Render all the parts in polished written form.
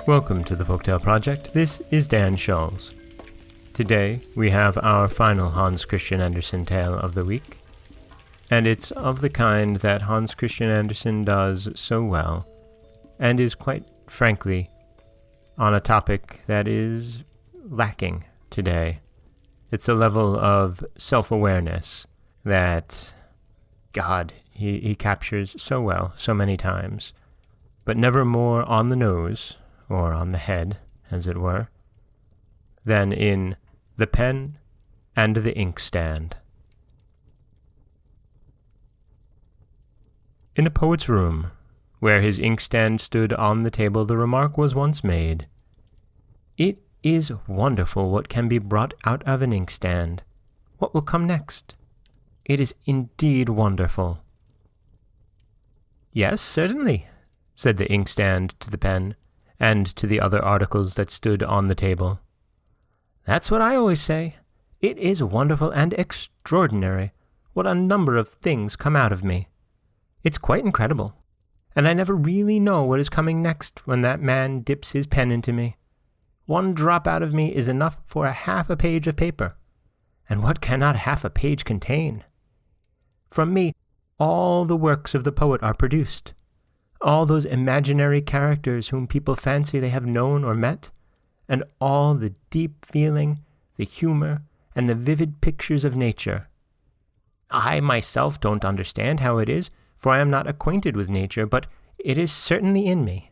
Welcome to the Folktale Project. This is Dan Scholes. Today we have our final Hans Christian Andersen tale of the week, and it's of the kind that Hans Christian Andersen does so well, and is quite frankly on a topic that is lacking today. It's a level of self-awareness that, God, he captures so well, so many times, but never more on the nose, or on the head, as it were, than in the Pen and the Inkstand. In a poet's room, where his inkstand stood on the table, the remark was once made, "It is wonderful what can be brought out of an inkstand. What will come next? It is indeed wonderful." "Yes, certainly," said the inkstand to the pen, and to the other articles that stood on the table. "That's what I always say. It is wonderful and extraordinary what a number of things come out of me. It's quite incredible, and I never really know what is coming next when that man dips his pen into me. One drop out of me is enough for half a page of paper, and what cannot half a page contain? From me, all the works of the poet are produced. All those imaginary characters whom people fancy they have known or met, and all the deep feeling, the humor, and the vivid pictures of nature. I myself don't understand how it is, for I am not acquainted with nature, but it is certainly in me.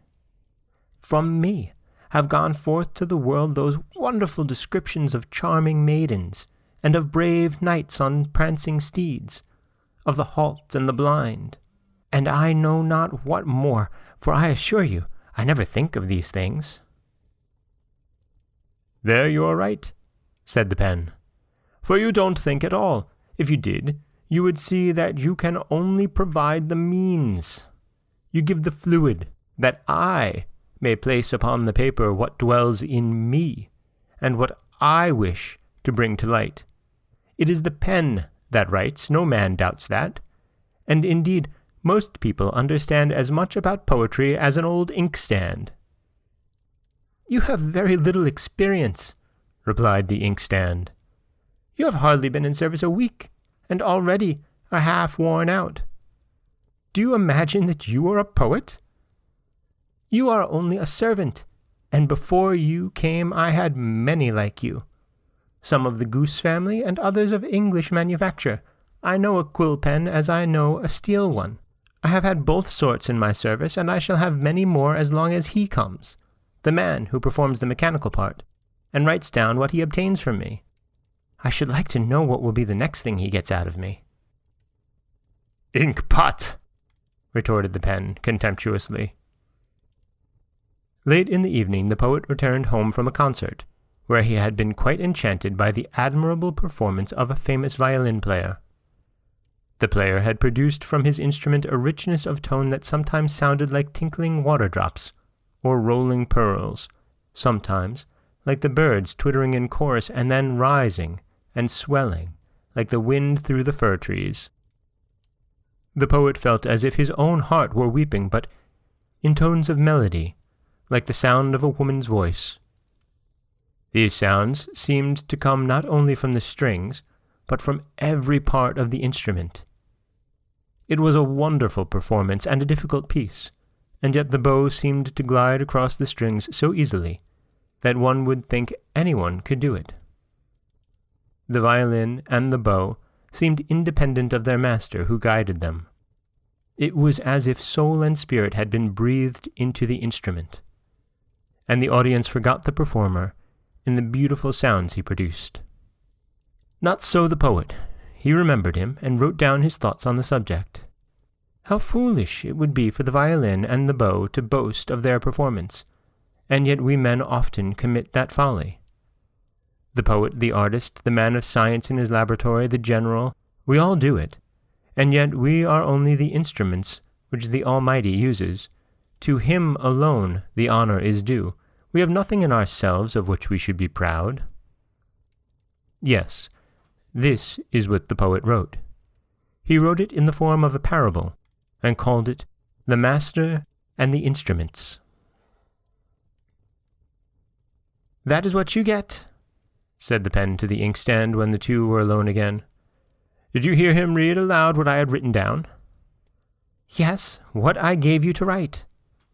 From me have gone forth to the world those wonderful descriptions of charming maidens, and of brave knights on prancing steeds, of the halt and the blind, and I know not what more, for I assure you, I never think of these things." "There you are right," said the pen, "for you don't think at all. If you did, you would see that you can only provide the means. You give the fluid, that I may place upon the paper what dwells in me, and what I wish to bring to light. It is the pen that writes, no man doubts that, and indeed most people understand as much about poetry as an old inkstand." "You have very little experience," replied the inkstand. "You have hardly been in service a week, and already are half worn out. Do you imagine that you are a poet? You are only a servant, and before you came I had many like you. Some of the goose family, and others of English manufacture. I know a quill pen as I know a steel one. I have had both sorts in my service, and I shall have many more as long as he comes, the man who performs the mechanical part, and writes down what he obtains from me. I should like to know what will be the next thing he gets out of me." "Inkpot!" retorted the pen contemptuously. Late in the evening the poet returned home from a concert, where he had been quite enchanted by the admirable performance of a famous violin player. The player had produced from his instrument a richness of tone that sometimes sounded like tinkling water drops, or rolling pearls, sometimes like the birds twittering in chorus, and then rising and swelling like the wind through the fir trees. The poet felt as if his own heart were weeping, but in tones of melody, like the sound of a woman's voice. These sounds seemed to come not only from the strings, but from every part of the instrument. It was a wonderful performance and a difficult piece, and yet the bow seemed to glide across the strings so easily that one would think anyone could do it. The violin and the bow seemed independent of their master who guided them. It was as if soul and spirit had been breathed into the instrument, and the audience forgot the performer in the beautiful sounds he produced. Not so the poet. He remembered him, and wrote down his thoughts on the subject. How foolish it would be for the violin and the bow to boast of their performance, and yet we men often commit that folly. The poet, the artist, the man of science in his laboratory, the general, we all do it, and yet we are only the instruments which the Almighty uses. To him alone the honor is due. We have nothing in ourselves of which we should be proud. Yes, this is what the poet wrote. He wrote it in the form of a parable, and called it The Master and the Instruments. "That is what you get," said the pen to the inkstand when the two were alone again. "Did you hear him read aloud what I had written down?" "Yes, what I gave you to write,"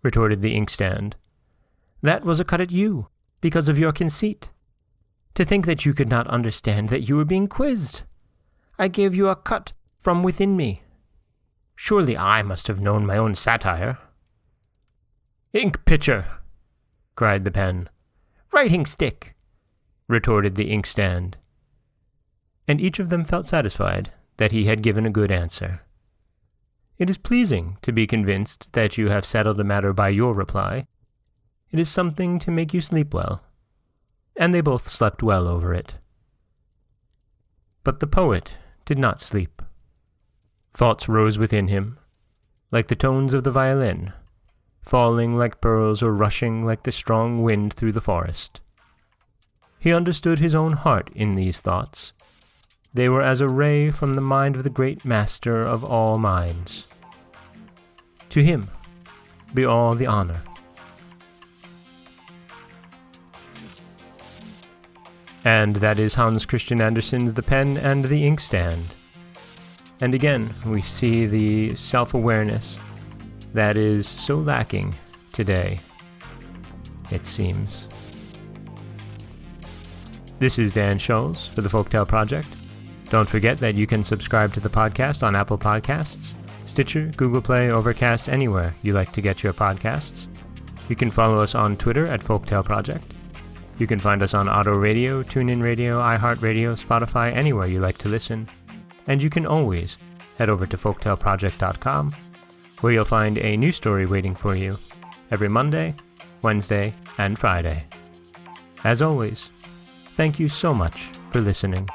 retorted the inkstand. "That was a cut at you, because of your conceit. To think that you could not understand that you were being quizzed. I gave you a cut from within me. Surely I must have known my own satire." "Ink pitcher!" cried the pen. "Writing stick!" retorted the inkstand. And each of them felt satisfied that he had given a good answer. It is pleasing to be convinced that you have settled a matter by your reply. It is something to make you sleep well. And they both slept well over it. But the poet did not sleep. Thoughts rose within him, like the tones of the violin, falling like pearls or rushing like the strong wind through the forest. He understood his own heart in these thoughts. They were as a ray from the mind of the great master of all minds. To him be all the honor. And that is Hans Christian Andersen's The Pen and the Inkstand. And again, we see the self-awareness that is so lacking today, it seems. This is Dan Scholes for the Folktale Project. Don't forget that you can subscribe to the podcast on Apple Podcasts, Stitcher, Google Play, Overcast, anywhere you like to get your podcasts. You can follow us on Twitter at Folktale Project. You can find us on Auto Radio, TuneIn Radio, iHeartRadio, Spotify, anywhere you like to listen. And you can always head over to folktaleproject.com, where you'll find a new story waiting for you every Monday, Wednesday, and Friday. As always, thank you so much for listening.